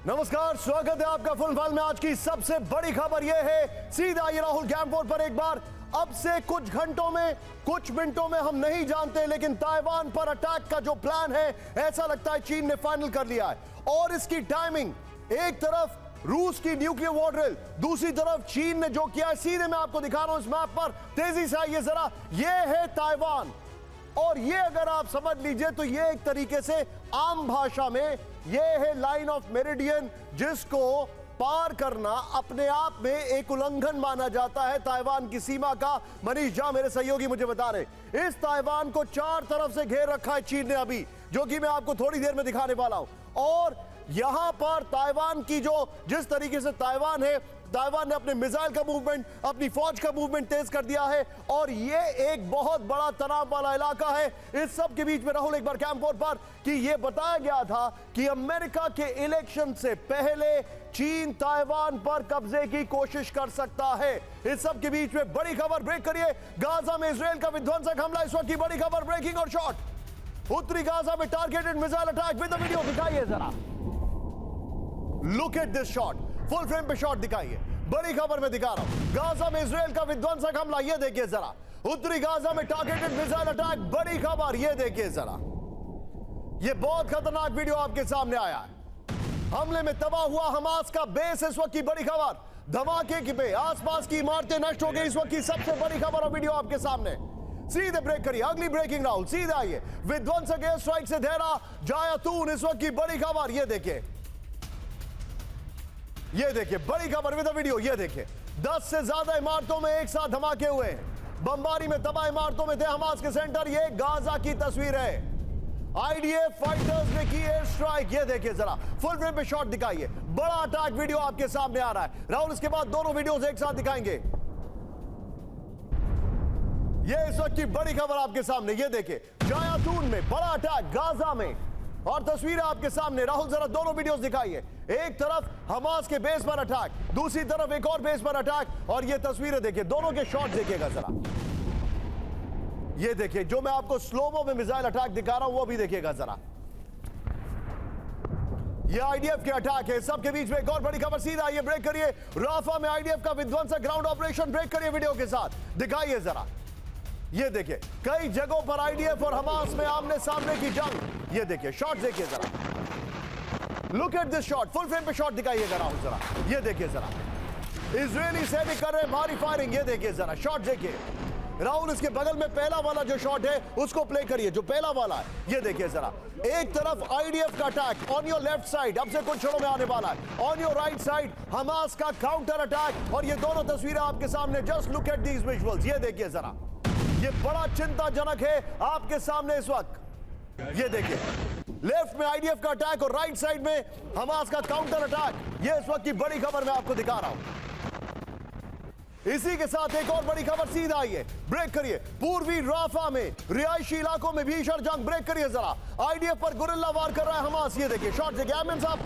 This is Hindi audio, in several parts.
नमस्कार, स्वागत है आपका फुल फल में। आज की सबसे बड़ी खबर यह है, सीधा ये राहुल कैंपोर पर एक बार अब से कुछ घंटों में, कुछ मिनटों में, हम नहीं जानते, लेकिन ताइवान पर अटैक का जो प्लान है, ऐसा लगता है चीन ने फाइनल कर लिया है। और इसकी टाइमिंग, एक तरफ रूस की न्यूक्लियर वॉर ड्रिल, दूसरी तरफ चीन ने जो किया है, सीधे मैं आपको दिखा रहा हूं इस मैप पर। तेजी से आइए जरा, ये है ताइवान। और ये अगर आप समझ लीजिए तो ये एक तरीके से आम भाषा में ये है लाइन ऑफ मेरिडियन, जिसको पार करना अपने आप में एक उल्लंघन माना जाता है ताइवान की सीमा का। मनीष झा मेरे सहयोगी मुझे बता रहे, इस ताइवान को चार तरफ से घेर रखा है चीन ने अभी, जो कि मैं आपको थोड़ी देर में दिखाने वाला हूं। और यहां पर ताइवान की जो जिस तरीके से ताइवान है, ताइवान ने अपने मिसाइल का मूवमेंट, अपनी फौज का मूवमेंट तेज कर दिया है। और ये एक बहुत बड़ा तनाव वाला इलाका है। इस सब के बीच में राहुल एक बार कैंपोर पर कि यह बताया गया था कि अमेरिका के इलेक्शन से पहले चीन ताइवान पर कब्जे की कोशिश कर सकता है। इस सब के बीच में बड़ी खबर, ब्रेक करिए। गाजा में इजराइल का विध्वंसक हमला, इस वक्त की बड़ी खबर, ब्रेकिंग और शॉट। उत्तरी गाजा में targeted missile attack with the video, दिखाइए जरा। Look at this shot, full frame पे शॉट दिखाइए। बड़ी खबर मैं दिखा रहा हूं, गाजा में इजराइल का विध्वंसक हमला, ये देखिए जरा। उत्तरी गाजा में टारगेटेड मिसाइल अटैक, बड़ी खबर, ये देखिए जरा। ये बहुत खतरनाक वीडियो आपके सामने आया है। हमले में तबाह हुआ हमास का बेस, इस वक्त की बड़ी खबर। धमाके की पे आसपास की इमारतें नष्ट हो गई, इस वक्त की सबसे बड़ी खबर और वीडियो आपके सामने। सीधे ब्रेक करिए, अगली ब्रेकिंग राहुल, सीधे आइए। विध्वंसक एयर स्ट्राइक से धेरा जायतून, इस वक्त की बड़ी खबर, ये देखिए, ये देखिए, बड़ी खबर विद वीडियो, ये देखिए। 10 से ज्यादा इमारतों में एक साथ धमाके हुए हैं। बमबारी में तबाह इमारतों में थे हमास के सेंटर। ये गाजा की तस्वीर है। आईडीएफ फाइटर्स ने की एयर स्ट्राइक, ये देखिए जरा। फुल फ्रेम पे शॉट दिखाइए। बड़ा अटैक वीडियो आपके सामने आ रहा है राहुल। इसके बाद दोनों वीडियोस एक साथ दिखाएंगे। ये इस वक्त की बड़ी खबर आपके सामने, ये देखिए। जायतून में बड़ा अटैक, गाजा में, और तस्वीरें आपके सामने। राहुल जरा दोनों वीडियोस दिखाइए। एक तरफ हमास के बेस पर अटैक, दूसरी तरफ एक और बेस पर अटैक, और ये तस्वीरें देखिए, दोनों के शॉट देखिएगा जरा। ये देखिए, जो मैं आपको स्लोमो में मिसाइल अटैक दिखा रहा हूं वो भी देखिएगा जरा। ये आईडीएफ के अटैक है। सबके बीच में एक और बड़ी खबर, सीधा ये ब्रेक करिए। राफा में आईडीएफ का विध्वंसक ग्राउंड ऑपरेशन, ब्रेक करिए वीडियो के साथ, दिखाइए जरा। ये देखिए, कई जगहों पर आईडीएफ और हमास में आमने सामने की जंग, ये देखिए, शॉट देखिए जरा। Look at this shot, full frame पे शॉट दिखाइएगा राहुल जरा। ये देखिए जरा, इजरायली सैनिक कर रहे हैं भारी फायरिंग, ये देखिए जरा, शॉट देखिए राहुल। इसके बगल में पहला वाला जो शॉट है उसको प्ले करिए, जो पहला वाला है, ये देखिए जरा। एक तरफ आईडीएफ का attack on your left side, अब से कुछ क्षणों में आने वाला है। On your right side Hamas का काउंटर अटैक, और ये दोनों तस्वीरें आपके सामने। Just look at these visuals, ये देखिए जरा। ये बड़ा चिंताजनक है आपके सामने इस वक्त। ये देखिए, लेफ्ट में आईडीएफ का अटैक और राइट साइड में हमास का काउंटर अटैक। ये इस वक्त की बड़ी खबर मैं आपको दिखा रहा हूं। इसी के साथ एक और बड़ी खबर, सीधा आइए, ब्रेक करिए। पूर्वी राफा में रिहायशी इलाकों में भीषण जंग, ब्रेक करिए जरा। आईडीएफ पर गुरिल्ला वार कर रहा है हमास, ये देखिए, शॉट देखिए। आमिर साहब,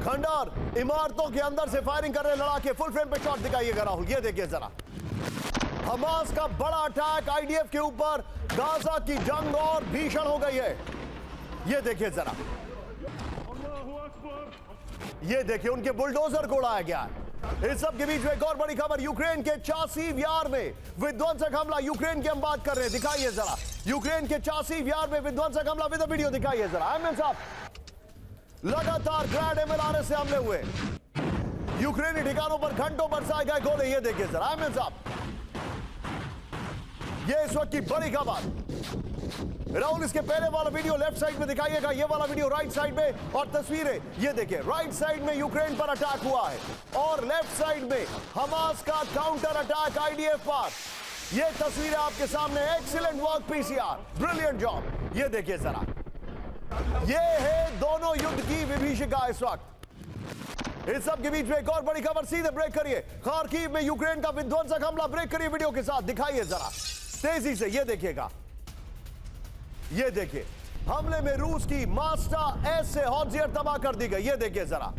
खंडर इमारतों के अंदर से फायरिंग कर रहे लड़ाके, फुल फ्रेम पे शॉट दिखाइएगा राहुल, ये देखिए जरा। हमास का बड़ा अटैक आईडीएफ के ऊपर, गाजा की जंग और भीषण हो गई है, ये देखिए जरा। ये देखिए, उनके बुलडोजर को उड़ाया गया है। इस सब के बीच में एक और बड़ी खबर, यूक्रेन के चासीव यार में विध्वंसक हमला। यूक्रेन की हम बात कर रहे हैं, दिखाइए जरा। यूक्रेन के चासीव यार में विध्वंसक हमला विद वीडियो, दिखाइए जरा। आमिर साहब, लगातार ग्रैंड एमएलआरएस से हमले हुए यूक्रेनी ठिकानों पर, घंटों बरसाए गए गोले, ये देखिए जरा। आमिर साहब, ये इस वक्त की बड़ी खबर। राहुल, इसके पहले वाला वीडियो लेफ्ट साइड में दिखाइएगा, ये वाला वीडियो राइट साइड में, और तस्वीरें ये देखिए। राइट साइड में यूक्रेन पर अटैक हुआ है, और लेफ्ट साइड में हमास का काउंटर अटैक आईडीएफ पर। ये तस्वीरें आपके सामने। Excellent work PCR, brilliant job, ये देखिए जरा। ये है दोनों युद्ध की विभीषिका इस वक्त। इस सब के बीच में एक और बड़ी खबर, सीधे ब्रेक करिए। खार्किव में यूक्रेन का विध्वंसक हमला, ब्रेक करिए वीडियो के साथ, दिखाइए जरा तेजी से, ये देखिएगा। ये देखिए, हमले में रूस की मास्टर एस से हॉटजियर तबाह कर दी गई, ये देखिए जरा।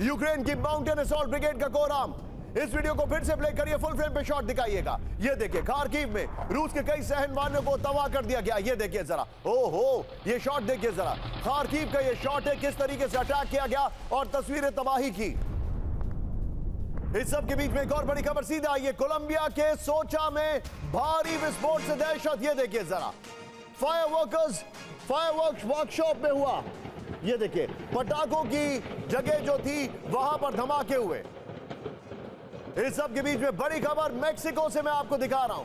यूक्रेन की माउंटेन असॉल्ट ब्रिगेड का कोर आर्म इस वीडियो को फिर से प्ले करिए, फुल फ्रेम पे शॉट दिखाइएगा। ये देखिए खार्किव में रूस के कई सहनवानियों को तबाह कर दिया गया। ये देखिए जरा, ओहो ये शॉट देखिए जरा, खार्किव का ये शॉट है, किस तरीके से अटैक किया गया और तस्वीरें तबाही की। इस सब के बीच में एक और बड़ी खबर सीधा आई है, कोलंबिया के सोचा में भारी विस्फोट से दहशत। ये देखिए जरा, फायरवर्क्स वर्कशॉप में हुआ। ये देखिए पटाखों की जगह जो थी वहां पर धमाके हुए। इस सब के बीच में बड़ी खबर मेक्सिको से मैं आपको दिखा रहा हूं,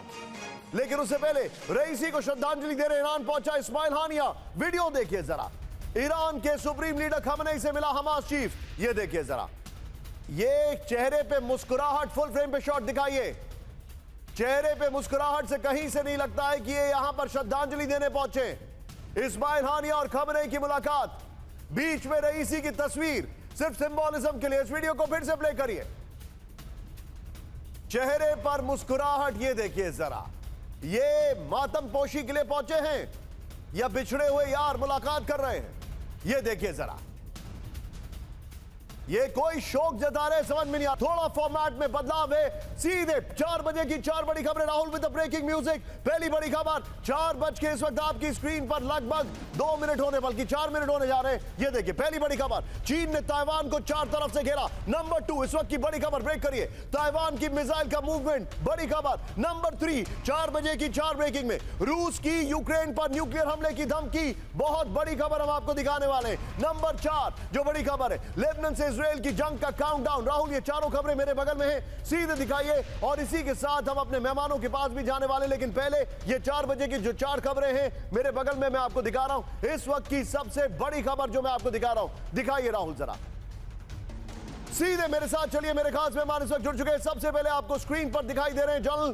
लेकिन उससे पहले रईसी को श्रद्धांजलि देने ईरान पहुंचा इस्माइल हानिया। वीडियो देखिए जरा, ईरान के सुप्रीम लीडर खमेनी से मिला हमास चीफ। ये देखिए जरा, ये चेहरे पे मुस्कुराहट, फुल फ्रेम पे शॉट दिखाइए। चेहरे पे मुस्कुराहट से कहीं से नहीं लगता है कि ये यहां पर श्रद्धांजलि देने पहुंचे। इस्माइल हानिया और खमेनी की मुलाकात, बीच में रईसी की तस्वीर सिर्फ सिंबोलिज्म के लिए। इस वीडियो को फिर से प्ले करिए। चेहरे पर मुस्कुराहट, ये देखिए जरा, ये मातम पोशी के लिए पहुंचे हैं या बिछड़े हुए यार मुलाकात कर रहे हैं। ये देखिए जरा, ये कोई शौक जता रहे समझ में नहीं आ। थोड़ा फॉर्मेट में बदलाव है। सीधे 4 बजे की 4 बड़ी खबरें, Rahul with the breaking music. पहली बड़ी खबर 4 बज के इस वक्त आपकी स्क्रीन पर लगभग 2 मिनट होने, बल्कि 4 मिनट होने जा रहे हैं। ये देखिए पहली बड़ी खबर, चीन ने ताइवान को 4 तरफ से घेरा। नंबर 2 इस वक्त की बड़ी खबर, ब्रेक करिए, ताइवान की मिसाइल का मूवमेंट। बड़ी खबर नंबर 3 4 बजे की 4 ब्रेकिंग में, रूस की यूक्रेन पर न्यूक्लियर हमले की धमकी। बहुत बड़ी खबर हम आपको दिखाने वाले हैं। नंबर 4 जो बड़ी खबर है, लेबनान से इजराइल की जंग का काउंटडाउन। राहुल ये चारों खबरें मेरे बगल में हैं, सीधे दिखाइए। और इसी के साथ हम अपने मेहमानों के पास भी जाने वाले, लेकिन पहले ये 4 बजे की जो 4 खबरें हैं मेरे बगल में, मैं आपको दिखा रहा हूं इस वक्त की सबसे बड़ी खबर जो मैं आपको दिखा रहा हूं। दिखाइए राहुल जरा, सीधे मेरे साथ चलिए। मेरे खास मेहमान इस वक्त जुड़ चुके हैं। सबसे पहले आपको स्क्रीन पर दिखाई दे रहे हैं जनरल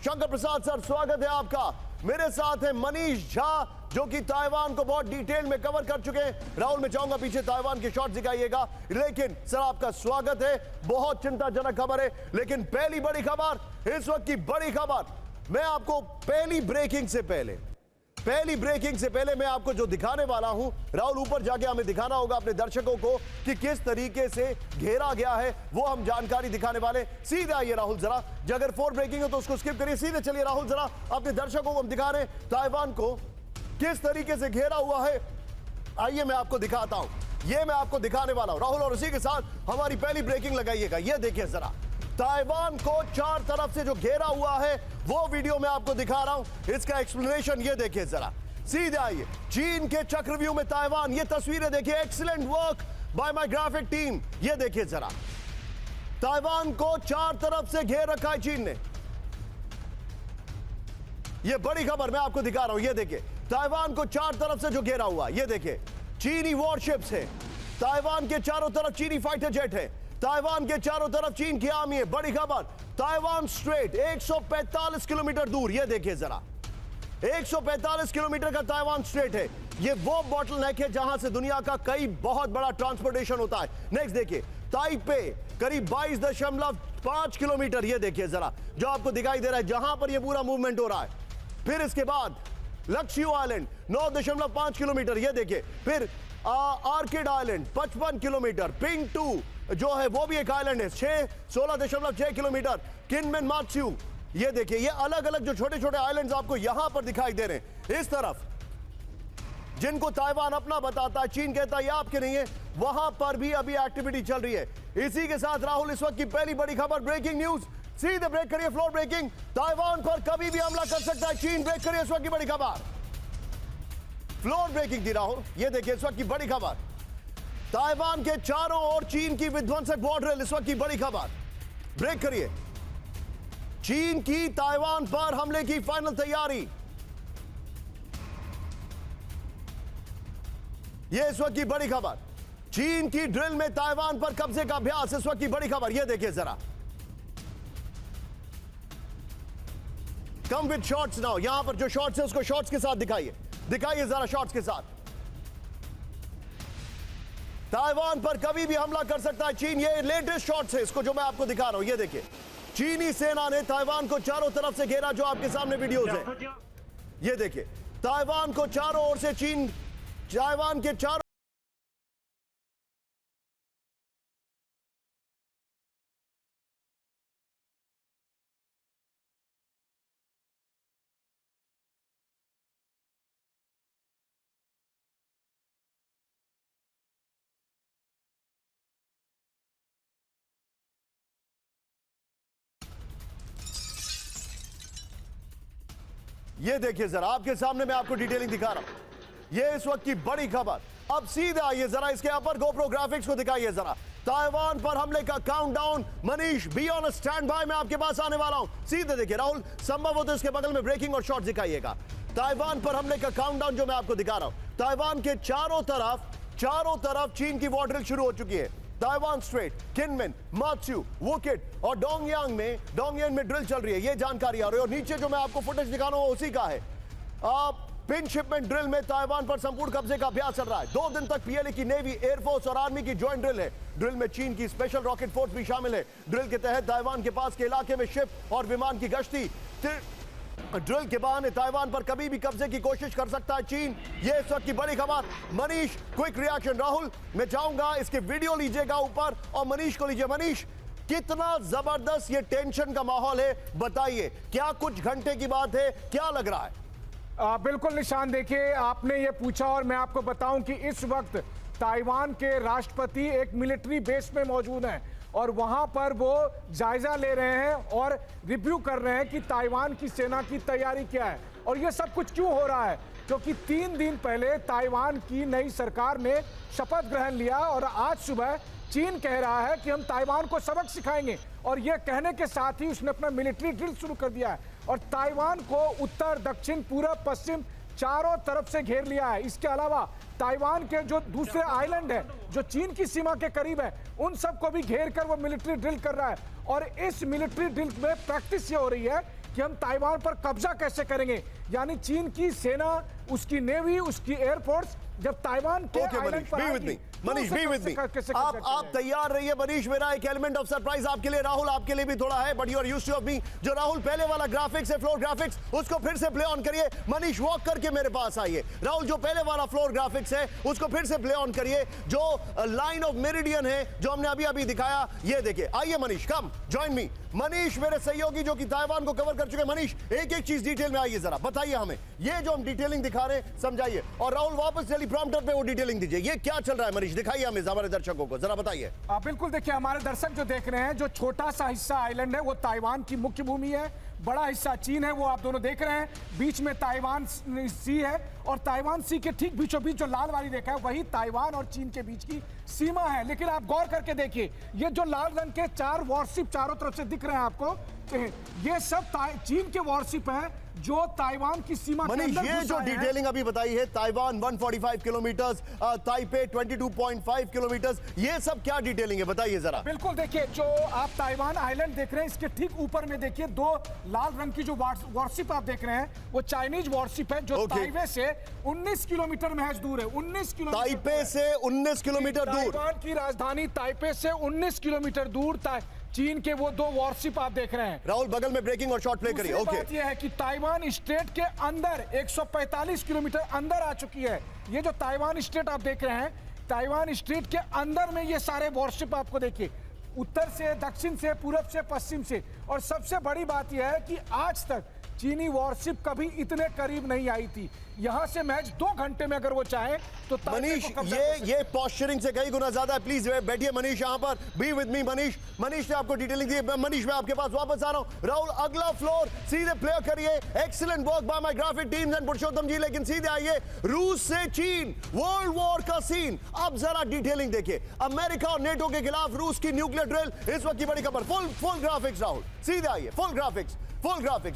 शंकर प्रसाद सर, स्वागत है आपका। मेरे साथ है मनीष झा जो कि ताइवान को बहुत डिटेल में कवर कर चुके हैं। राहुल मैं चाहूंगा पीछे ताइवान के शॉट दिखाइएगा, लेकिन सर आपका स्वागत है। बहुत चिंताजनक खबर है, लेकिन पहली बड़ी खबर, इस वक्त की बड़ी खबर, मैं आपको पहली ब्रेकिंग से पहले मैं आपको जो दिखाने वाला हूं, राहुल ऊपर जाके हमें दिखाना होगा अपने दर्शकों को कि किस तरीके से घेरा गया है, वो हम जानकारी दिखाने वाले। सीधे आइए राहुल जरा, अगर 4 ब्रेकिंग हो तो उसको स्किप करिए। सीधे चलिए राहुल जरा, अपने दर्शकों को हम दिखा रहे हैं ताइवान को किस तरीके से घेरा हुआ है। आइए मैं आपको दिखाता हूं, ये मैं आपको दिखाने वाला हूं राहुल, और उसी के साथ हमारी पहली ब्रेकिंग लगाइएगा। ये देखिए जरा, ताइवान को 4 तरफ से जो घेरा हुआ है वो वीडियो मैं आपको दिखा रहा हूं, इसका एक्सप्लेनेशन ये देखिए जरा। सीधे आइए, चीन के चक्रव्यूह में ताइवान, ये तस्वीरें देखिए, excellent work by my graphic team. ये देखिए जरा, ताइवान को 4 तरफ से घेर रखा है चीन ने। ये बड़ी खबर मैं आपको दिखा रहा हूं, ये देखिए ताइवान को 4 तरफ से जो घेरा हुआ, ये देखिए चीनी वॉरशिप्स है, ताइवान के चारों तरफ चीनी फाइटर जेट है, ताइवान के चारों तरफ चीन की आर्मी है। बड़ी खबर, ताइवान स्ट्रेट 145 किलोमीटर दूर, ये देखिए जरा, 145 किलोमीटर का ताइवान स्ट्रेट है। ये वो बॉटलनेक है जहां से दुनिया का कई बहुत बड़ा ट्रांसपोर्टेशन होता है। नेक्स्ट देखिए, ताइपे करीब 22.5 किलोमीटर, ये देखिए जरा, जो आपको दिखाई दे रहा है जहां पर ये पूरा मूवमेंट हो रहा है। फिर इसके बाद लक्ष्यू आइलैंड 9.5 किलोमीटर, ये देखिए। फिर आर्किड आइलैंड 55 किलोमीटर, पिंग 2 जो है वो भी एक आइलैंड है 16.6 किलोमीटर, किनमेन मात्स्यू, ये देखिए। ये अलग अलग जो छोटे छोटे आइलैंड्स आपको यहां पर दिखाई दे रहे हैं। इस तरफ जिनको ताइवान अपना बताता है, चीन कहता है ये आपके नहीं है, वहां पर भी अभी एक्टिविटी चल रही है। इसी के साथ राहुल इस वक्त की पहली बड़ी खबर, ब्रेकिंग न्यूज, सीधे ब्रेक करिए, फ्लोर ब्रेकिंग। ताइवान पर कभी भी हमला कर सकता है चीन, ब्रेक करिए इस वक्त की बड़ी खबर। फ्लोर ब्रेकिंग थी राहुल, ये देखिए इस वक्त की बड़ी खबर, ताइवान के चारों ओर चीन की विध्वंसक बॉर्डर, इस वक्त की बड़ी खबर, ब्रेक करिए। चीन की ताइवान पर हमले की फाइनल तैयारी, यह इस वक्त की बड़ी खबर, चीन की ड्रिल में ताइवान पर कब्जे का अभ्यास, इस वक्त की बड़ी खबर, यह देखिए जरा। कम विद शॉट्स नाउ, यहां पर जो शॉट्स है उसको शॉट्स के साथ दिखाइए, दिखाइए जरा शॉट्स के साथ। ताइवान पर कभी भी हमला कर सकता है चीन, ये लेटेस्ट शॉट्स है, इसको जो मैं आपको दिखा रहा हूं, ये देखिए। चीनी सेना ने ताइवान को चारों तरफ से घेरा, जो आपके सामने वीडियोस है, ये देखिए। ताइवान को चारों ओर से चीन, ताइवान के चारों ये देखिए जरा, आपके सामने मैं आपको डिटेलिंग दिखा रहा हूं। ये इस वक्त की बड़ी खबर। अब सीधे आइए जरा, इसके अपर गोप्रो ग्राफिक्स को दिखाइए जरा। ताइवान पर हमले का countdown. Manish, be on stand by, मैं आपके पास आने वाला हूं। सीधे देखिए राहुल, संभव हो तो इसके बगल में ब्रेकिंग और शॉट दिखाइएगा। ताइवान पर हमले का काउंटडाउन जो मैं आपको दिखा रहा हूं। ताइवान के चारों तरफ चीन की वॉर ड्रिल शुरू हो चुकी है। ताइवान स्ट्रेट, किनमिन, मात्सू, वुकिट और डोंगयांग में ड्रिल चल रही है। ये जानकारी आ रही है। और नीचे जो मैं आपको फुटेज दिखा रहा हूं उसी का है। पिन शिपमेंट ड्रिल में ताइवान पर संपूर्ण कब्जे का अभ्यास चल रहा है। 2 दिन तक पीएलए की नेवी, एयरफोर्स और आर्मी की ज्वाइंट ड्रिल है। ड्रिल में चीन की स्पेशल रॉकेट फोर्स भी शामिल है। ड्रिल के तहत ताइवान के पास के इलाके में शिप और विमान की गश्ती। ड्रिल के बहाने ताइवान पर कभी भी कब्जे की कोशिश कर सकता है चीन। ये इस वक्त की बड़ी खबर। Manish, quick reaction. राहुल, मैं चाहूंगा इसके वीडियो लीजिएगा ऊपर और मनीष को लीजिए। मनीष, कितना जबरदस्त ये टेंशन का माहौल है, बताइए। क्या कुछ घंटे की बात है, क्या लग रहा है? बिल्कुल निशान, देखिए आपने ये पूछा और मैं आपको बताऊं कि इस वक्त ताइवान के राष्ट्रपति एक मिलिट्री बेस में मौजूद हैं और वहां पर वो जायजा ले रहे हैं और रिव्यू कर रहे हैं कि ताइवान की सेना की तैयारी क्या है। और ये सब कुछ क्यों हो रहा है? क्योंकि 3 दिन पहले ताइवान की नई सरकार ने शपथ ग्रहण लिया और आज सुबह चीन कह रहा है कि हम ताइवान को सबक सिखाएंगे। और यह कहने के साथ ही उसने अपना मिलिट्री ड्रिल शुरू कर दिया है और ताइवान को उत्तर, दक्षिण, पूरब, पश्चिम चारों तरफ से घेर लिया है। इसके अलावा ताइवान के जो दूसरे आइलैंड है जो चीन की सीमा के करीब है, उन सबको भी घेर कर वो मिलिट्री ड्रिल कर रहा है। और इस मिलिट्री ड्रिल में प्रैक्टिस ये हो रही है कि हम ताइवान पर कब्जा कैसे करेंगे। यानी चीन की सेना, उसकी नेवी, उसकी एयरफोर्स जब ताइवान के आइलैंड पर आएगी, मनीष, बी विद मी। आप तैयार रहिए मनीष। मेरा एक एलिमेंट ऑफ सरप्राइज आपके लिए, राहुल आपके लिए भी थोड़ा है, but you are used to of me. जो राहुल पहले वाला ग्राफिक्स है, फ्लोर ग्राफिक्स, उसको फिर से प्ले ऑन करिए। मनीष, वॉक करके मेरे पास आइए। राहुल, जो पहले वाला फ्लोर ग्राफिक्स है उसको फिर से प्ले ऑन करिए। जो लाइन ऑफ मेरिडियन है जो हमने अभी अभी दिखाया, ये देखिए। आइए Manish, come join me. Manish मेरे सहयोगी जो कि ताइवान को कवर कर चुके हैं। मनीष, एक एक चीज डिटेल में आइए जरा, बताइए हमें ये जो हम डिटेलिंग दिखा रहे हैं, समझाइए। और राहुल वापस टेलीप्रॉम्प्टर पे वो डिटेलिंग दीजिए। ये क्या चल रहा है मनीष, दिखाइए हमें, हमारे दर्शकों को जरा बताइए। बिल्कुल, देखिए हमारे दर्शक जो देख रहे हैं, जो छोटा सा हिस्सा आइलैंड है वो ताइवान की मुख्य भूमि है, बड़ा हिस्सा चीन है, वो आप दोनों देख रहे हैं। बीच में ताइवान सी है और ताइवान सी के ठीक बीचों बीच जो लाल वाली देखा है वही ताइवान और चीन के बीच की सीमा है। लेकिन आप गौर करके देखिए, ये जो लाल रंग के 4 वॉरशिप चारों तरफ से दिख रहे हैं आपको, ये सब चीन के वॉरशिप हैं जो ताइवान की सीमा के अंदर। ये जो डिटेलिंग अभी बताई है, ताइवान 145 किलोमीटर, ताइपे 22.5 किलोमीटर, ये सब क्या डिटेलिंग है, बताइए जरा। बिल्कुल, देखिए जो आप ताइवान आइलैंड देख रहे हैं, इसके ठीक ऊपर में देखिए 2 लाल रंग की जो वॉरशिप आप देख रहे हैं, वो चाइनीज वॉरशिप है जो ताइपे से 19 किलोमीटर महज दूर है। 19 किलोमीटर, ताइपे से 19 किलोमीटर दूर, ताइवान की राजधानी ताइपे से 19 किलोमीटर दूर चीन के वो 2 वॉरशिप आप देख रहे हैं। राहुल बगल में ब्रेकिंग और शॉट प्ले करिए। ओके, बात ये है कि ताइवान स्टेट के अंदर 145 किलोमीटर अंदर आ चुकी है। ये जो ताइवान स्टेट आप देख रहे हैं, ताइवान स्टेट के अंदर में ये सारे वॉरशिप आपको देखिए, उत्तर से, दक्षिण से, पूरब से, पश्चिम से। और सबसे बड़ी बात यह है कि आज तक चीनी वॉरशिप कभी इतने करीब नहीं आई थी। यहां से मैच 2 घंटे में अगर वो चाहे तो मनीष, ये पॉस्चरिंग से कई गुना ज्यादा है। प्लीज बैठिए मनीष यहां पर, बी विद मी। मनीष ने आपको डिटेलिंग दी। मनीष, मैं आपके पास वापस आ रहा हूं। राहुल, अगला फ्लोर सीधे प्ले करिए। Excellent work by my graphic teams and Purushottam ji. लेकिन सीधे आइए, रूस से चीन, वर्ल्ड वॉर का सीन। अब जरा डिटेलिंग देखिए। अमेरिका और नेटो के खिलाफ रूस की न्यूक्लियर ड्रिल, इस वक्त की बड़ी खबर। फुल ग्राफिक्स राहुल, सीधे आइए, फुल ग्राफिक्स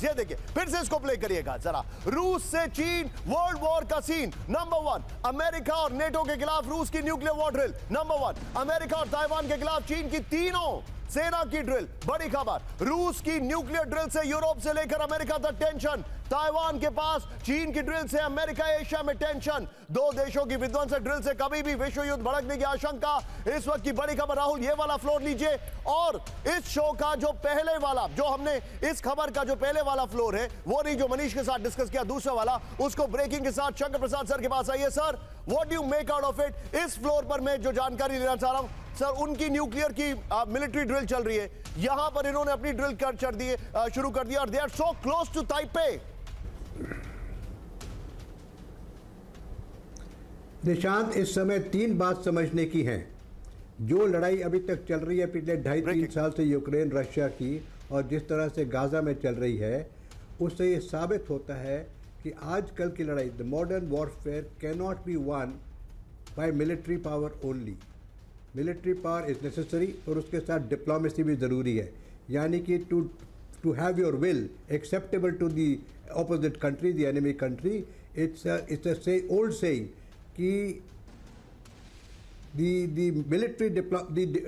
ये देखिए। फिर से इसको प्ले करिएगा जरा। रूस से चीन, वर्ल्ड वॉर का सीन। नंबर 1, अमेरिका और नेटो के खिलाफ रूस की nuclear war drill. Number 1, America और ताइवान के खिलाफ चीन की तीनों सेना की ड्रिल। बड़ी खबर, रूस की न्यूक्लियर ड्रिल से यूरोप से लेकर अमेरिका तक टेंशन। ताइवान के पास चीन की ड्रिल से अमेरिका एशिया में टेंशन। 2 देशों की विध्वंसक ड्रिल से कभी भी विश्व युद्ध भड़कने की आशंका। इस वक्त की बड़ी खबर। राहुल, ये वाला फ्लोर लीजिए। और इस शो का जो पहले वाला, जो हमने इस खबर का जो पहले वाला फ्लोर है, वो नहीं जो मनीष के साथ डिस्कस किया, दूसरा वाला, उसको ब्रेकिंग के साथ शंकर प्रसाद सर के पास आइए। Sir, what do you make out of it? इस फ्लोर पर मैं जो जानकारी लेना चाह रहा हूं सर, उनकी न्यूक्लियर की मिलिट्री ड्रिल चल रही है। यहां पर इन्होंने अपनी ड्रिल शुरू कर दिया और they are so close to Taipei. Nishant, इस समय 3 बात समझने की है। जो लड़ाई अभी तक चल रही है पिछले 2.5-3 साल से यूक्रेन रशिया की, और जिस तरह से गाजा में चल रही है, उससे ये साबित होता है कि आजकल की लड़ाई, the modern warfare can not be won by military power only. Military power is necessary और उसके साथ डिप्लोमेसी भी ज़रूरी है, यानी कि to have your will acceptable to the opposite country, the enemy country. It's a old saying कि the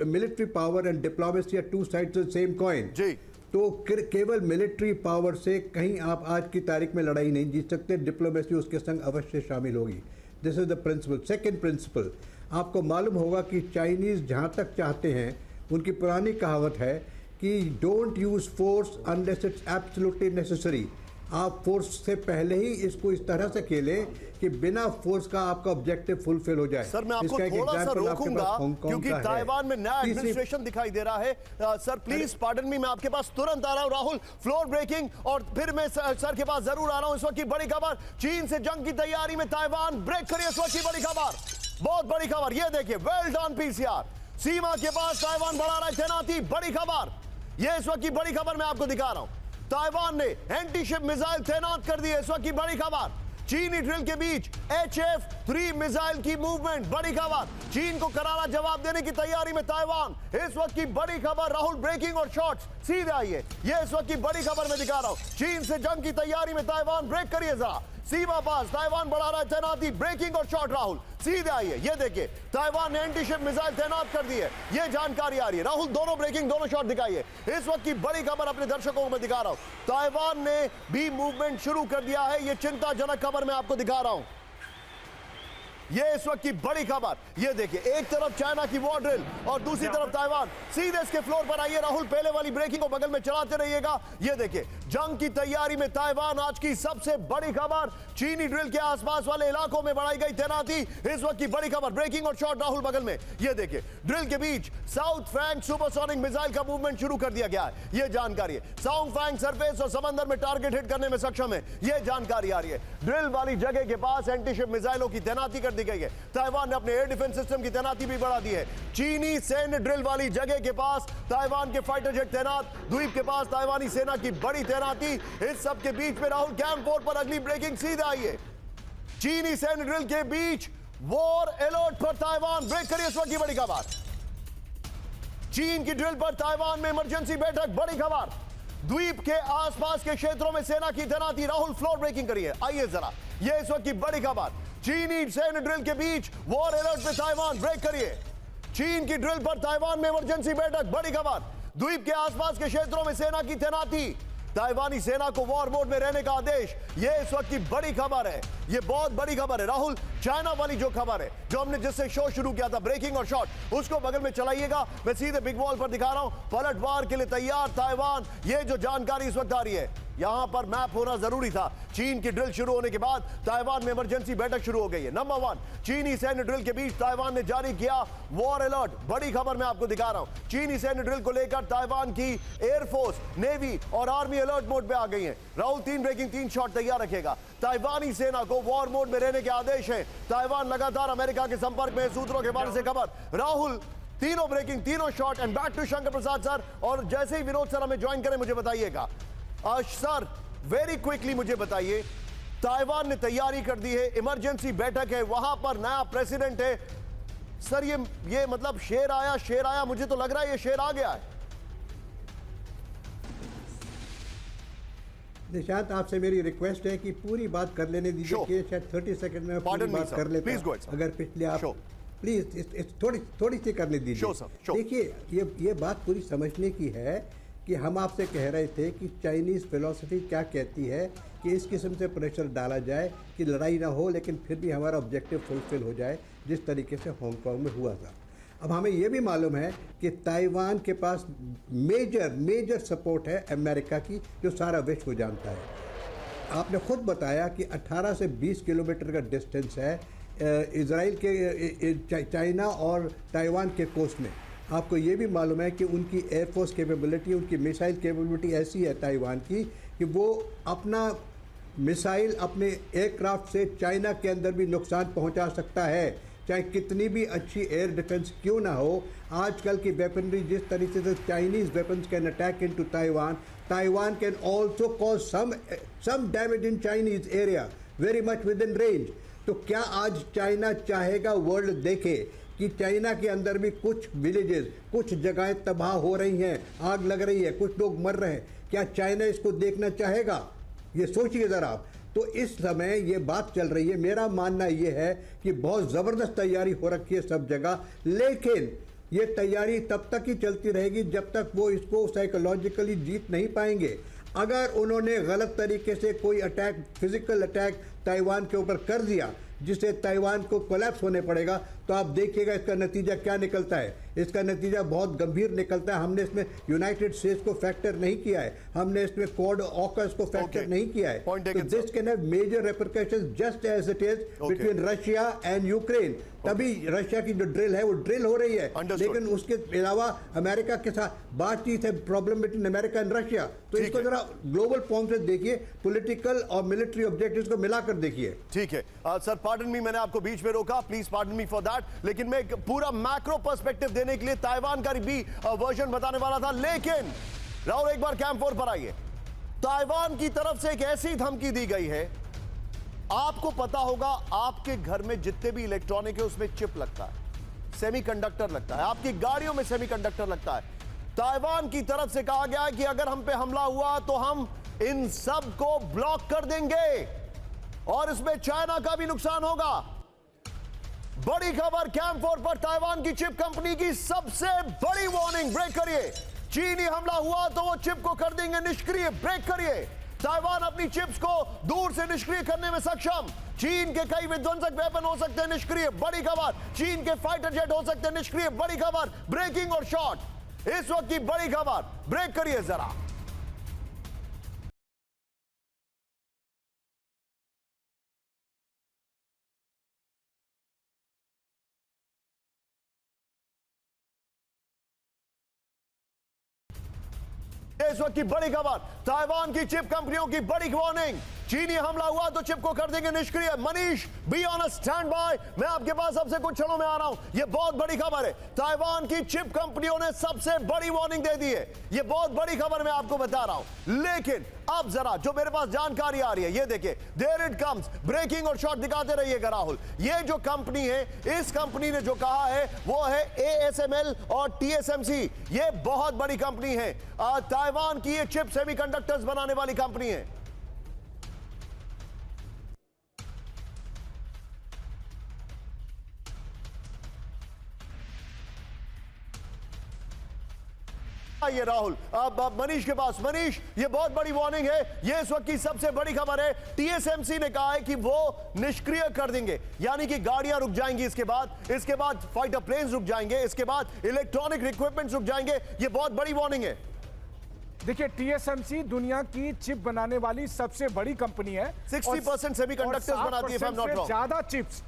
military power and diplomacy are two sides of the same coin. जी। तो केवल मिलिट्री पावर से कहीं आप आज की तारीख में लड़ाई नहीं जीत सकते, डिप्लोमेसी उसके संग अवश्य शामिल होगी। This is the principle. Second principle, आपको मालूम होगा कि चाइनीज़ जहाँ तक चाहते हैं, उनकी पुरानी कहावत है कि don't use force unless it's absolutely necessary. आप फोर्स से पहले ही इसको इस तरह से खेलें कि बिना फोर्स का आपका ऑब्जेक्टिव फुलफिल हो जाए। सर मैं आपको थोड़ा सा रोकूंगा क्योंकि ताइवान में नया एडमिनिस्ट्रेशन दिखाई दे रहा है। सर प्लीज पार्डन मी, मैं आपके पास तुरंत आ रहा हूं। राहुल, फ्लोर ब्रेकिंग, और फिर मैं सर के पास जरूर आ रहा हूं। इस वक्त की बड़ी खबर, चीन से जंग की तैयारी में ताइवान ब्रेक करिए। इस वक्त की बड़ी खबर, बहुत बड़ी खबर, ये देखिए, वेल डन पीसीआर। सीमा के पास ताइवान बढ़ा रहा है तैनाती, बड़ी खबर, ये इस वक्त की बड़ी खबर मैं आपको दिखा रहा हूं। ताइवान ने एंटी शिप मिसाइल तैनात कर दी है, इस वक्त की बड़ी खबर। चीनी ड्रिल के बीच HF-3 मिसाइल की मूवमेंट, बड़ी खबर। चीन को करारा जवाब देने की तैयारी में ताइवान, इस वक्त की बड़ी खबर। राहुल, ब्रेकिंग और शॉट्स सीधे आइए, ये इस वक्त की बड़ी खबर मैं दिखा रहा हूं। चीन से जंग की तैयारी में ताइवान, ब्रेक करिए जरा। सीमा पास ताइवान बढ़ा रहा है तैनाती, ब्रेकिंग और शॉट। राहुल सीधे आइए, ये देखिए, ताइवान ने एंटी शिप मिसाइल तैनात कर दी है, ये जानकारी आ रही है। राहुल, दोनों ब्रेकिंग, दोनों शॉट दिखाइए। इस वक्त की बड़ी खबर अपने दर्शकों को मैं दिखा रहा हूं। ताइवान ने भी मूवमेंट शुरू कर दिया है, ये चिंताजनक खबर मैं आपको दिखा रहा हूं। ये इस वक्त की बड़ी खबर, ये देखिए, एक तरफ चाइना की वॉर ड्रिल और दूसरी तरफ ताइवान। सीधे इसके फ्लोर पर आइए राहुल, पहले वाली ब्रेकिंग को बगल में चलाते रहिएगा। ये देखिए, जंग की तैयारी में ताइवान, आज की सबसे बड़ी खबर। चीनी ड्रिल के आसपास वाले इलाकों में बढ़ाई गई तैनाती, इस वक्त की बड़ी खबर। ब्रेकिंग और शॉट राहुल बगल में, ये देखिए, ड्रिल के बीच साउथ फैंग सुपरसोनिक मिसाइल का मूवमेंट शुरू कर दिया गया है, ये जानकारी है। साउथ फैंग सरफेस और समंदर में टारगेट हिट करने में सक्षम है, ये जानकारी आ रही है। ड्रिल वाली जगह के पास एंटी शिप मिसाइलों की तैनाती कर दी गई है। ताइवान ने अपने एयर डिफेंस सिस्टम की तैनाती भी बढ़ा दी है। चीनी सैन्य ड्रिल वाली जगह के पास ताइवान के फाइटर जेट तैनात, द्वीप के पास ताइवानी सेना की बड़ी तैनाती। इस सब के बीच में राहुल, कैंप 4 पर अगली ब्रेकिंग सीधे आई है। चीनी सैन्य ड्रिल के बीच वॉर अलर्ट पर ताइवान, ब्रेक करिए। इस वक्त की बड़ी खबर, चीन की ड्रिल पर ताइवान में इमरजेंसी बैठक, बड़ी खबर। द्वीप के आसपास के क्षेत्रों में सेना की तैनाती। राहुल, फ्लोर ब्रेकिंग करिए, आइए जरा, यह इस वक्त की बड़ी खबर। चीनी सैन्य ड्रिल के बीच वॉर अलर्ट पे ताइवान, ब्रेक करिए। चीन की ड्रिल पर ताइवान में इमरजेंसी बैठक, बड़ी खबर। द्वीप के आसपास के क्षेत्रों में सेना की तैनाती, ताइवानी सेना को वॉर मोड में रहने का आदेश, यह इस वक्त की बड़ी खबर है, यह बहुत बड़ी खबर है। राहुल, चाइना वाली जो खबर है, जो हमने जिससे शो शुरू किया था, ब्रेकिंग और शॉट, उसको बगल में चलाइएगा। मैं सीधे बिग वॉल पर दिखा रहा हूं, पलटवार के लिए तैयार ताइवान। यह जो जानकारी इस वक्त आ रही है, यहां पर मैप होना जरूरी था। चीन की ड्रिल शुरू होने के बाद ताइवान में इमरजेंसी बैठक शुरू हो गई है। नंबर 1, चीनी सैन्य ड्रिल के बीच ताइवान ने जारी किया वॉर अलर्ट, बड़ी खबर मैं आपको दिखा रहा हूं। चीनी सैन्य ड्रिल को लेकर ताइवान की एयरफोर्स, नेवी और आर्मी अलर्ट मोड पे आ गई है। राहुल, 3 ब्रेकिंग, 3 शॉट तैयार रखेगा। ताइवानी सेना को वॉर मोड में रहने के आदेश है। ताइवान लगातार अमेरिका के संपर्क में, सूत्रों के बारे से खबर। राहुल, तीनों ब्रेकिंग, तीनों shot. And back to Shankar Prasad sir, और जैसे ही विनोद सर हमें ज्वाइन करें मुझे बताइएगा। सर वेरी क्विकली मुझे बताइए, ताइवान ने तैयारी कर दी है, इमरजेंसी बैठक है, वहां पर नया प्रेसिडेंट है। सर ये मतलब शेर आया, मुझे तो लग रहा है ये शेर आ गया है। निशांत, आपसे मेरी रिक्वेस्ट है कि पूरी बात कर लेने दीजिए कि शायद 30 सेकंड में पूरी बात कर लेते हैं। अगर पिछले आप प्लीज थोड़ी सी करने दीजिए। देखिए, ये बात पूरी समझने की है कि हम आपसे कह रहे थे कि चाइनीज़ फिलॉसफी क्या कहती है कि इस किस्म से प्रेशर डाला जाए कि लड़ाई ना हो, लेकिन फिर भी हमारा ऑब्जेक्टिव फुलफिल हो जाए, जिस तरीके से हांगकांग में हुआ था। अब हमें यह भी मालूम है कि ताइवान के पास मेजर सपोर्ट है अमेरिका की, जो सारा विश्व जानता है। आपने खुद बताया कि 18 से 20 किलोमीटर का डिस्टेंस है इजराइल के, चाइना और ताइवान के कोस्ट में। आपको ये भी मालूम है कि उनकी एयरफोर्स कैपेबिलिटी, उनकी मिसाइल कैपेबिलिटी ऐसी है ताइवान की कि वो अपना मिसाइल अपने एयरक्राफ्ट से चाइना के अंदर भी नुकसान पहुंचा सकता है। चाहे कितनी भी अच्छी एयर डिफेंस क्यों ना हो, आजकल की वेपनरी जिस तरीके से Chinese weapons can attack into Taiwan, Taiwan can also cause some damage in Chinese area very much within range. तो क्या आज चाइना चाहेगा वर्ल्ड देखे कि चाइना के अंदर भी कुछ विलेजेस, कुछ जगहें तबाह हो रही हैं, आग लग रही है, कुछ लोग मर रहे हैं? क्या चाइना इसको देखना चाहेगा? ये सोचिए जरा आप। तो इस समय ये बात चल रही है, मेरा मानना ये है कि बहुत ज़बरदस्त तैयारी हो रखी है सब जगह, लेकिन ये तैयारी तब तक ही चलती रहेगी जब तक वो इसको साइकोलॉजिकली जीत नहीं पाएंगे। अगर उन्होंने गलत तरीके से कोई अटैक, फिजिकल अटैक ताइवान के ऊपर कर दिया जिससे ताइवान को कोलैप्स होने पड़ेगा, तो आप देखिएगा इसका नतीजा क्या निकलता है। इसका नतीजा बहुत गंभीर निकलता है। हमने इसमें यूनाइटेड स्टेट्स को फैक्टर नहीं किया है, हमने इसमें क्वाड ऑकस को फैक्टर नहीं किया है। तो this can have major repercussions just as it is between Russia and Ukraine. तभी रशिया की जो ड्रिल है वो ड्रिल हो रही है, लेकिन उसके अलावा अमेरिका के साथ बातचीत है, problem between America and Russia. तो इसको जरा ग्लोबल फॉर्म से देखिए, पॉलिटिकल और मिलिट्री ऑब्जेक्टिव्स को मिलाकर देखिए। ठीक है सर, पार्डन मी, मैंने आपको बीच में रोका, please pardon me for that. लेकिन मैं एक पूरा मैक्रो पर्सपेक्टिव देने के लिए ताइवान का भी वर्जन बताने वाला था, लेकिन राहुल एक बार कैंप 4 पर आइए। ताइवान की तरफ से एक ऐसी धमकी दी गई है, आपको पता होगा आपके घर में जितने भी इलेक्ट्रॉनिक है उसमें चिप लगता है, सेमीकंडक्टर लगता है, आपकी गाड़ियों में सेमीकंडक्टर लगता है। ताइवान की तरफ से कहा गया है कि अगर हम पे हमला हुआ तो हम इन सब को ब्लॉक कर देंगे और इसमें चाइना का भी नुकसान होगा। बड़ी खबर कैंप 4 पर, ताइवान की चिप कंपनी की सबसे बड़ी वार्निंग। ब्रेक करिए, चीनी हमला हुआ तो वो चिप को कर देंगे निष्क्रिय। ब्रेक करिए, ताइवान अपनी चिप्स को दूर से निष्क्रिय करने में सक्षम। चीन के कई विध्वंसक वेपन हो सकते हैं निष्क्रिय। बड़ी खबर, चीन के फाइटर जेट हो सकते हैं निष्क्रिय। बड़ी खबर, ब्रेकिंग और शॉट, इस वक्त की बड़ी खबर। ब्रेक करिए जरा। इस वक्त की बड़ी खबर, ताइवान की चिप कंपनियों की बड़ी वार्निंग। चीनी हमला हुआ तो चिप को कर देंगे निष्क्रिय। Manish, be on stand by, मैं आपके पास सबसे कुछ क्षणों में आ रहा हूं। यह बहुत बड़ी खबर है, ताइवान की चिप कंपनियों ने सबसे बड़ी वार्निंग दे दी है। यह बहुत बड़ी खबर मैं आपको बता रहा हूं, लेकिन अब जरा जो मेरे पास जानकारी आ रही है, ये देखिए, देयर इट कम्स। ब्रेकिंग और शॉट दिखाते रहिएगा राहुल। ये जो कंपनी है, इस कंपनी ने जो कहा है वो है ASML और TSMC। ये बहुत बड़ी कंपनी है, ताइवान की ये चिप सेमीकंडक्टर्स बनाने वाली कंपनी है। आइए राहुल, अब मनीष के पास। मनीष, ये बहुत बड़ी वार्निंग है, ये इस वक्त की सबसे बड़ी खबर है। TSMC ने कहा है कि वो निष्क्रिय कर देंगे, यानी कि गाड़ियां रुक जाएंगी, इसके बाद फाइटर प्लेन्स रुक जाएंगे, इसके बाद इलेक्ट्रॉनिक इक्विपमेंट्स रुक जाएंगे। ये बहुत बड़ी वार्निंग है। देखिए, TSMC दुनिया की चिप बनाने वाली सबसे बड़ी कंपनी है। 60% सेमीकंडक्टर्स बनाती है, if I'm not wrong। ज्यादा चिप्स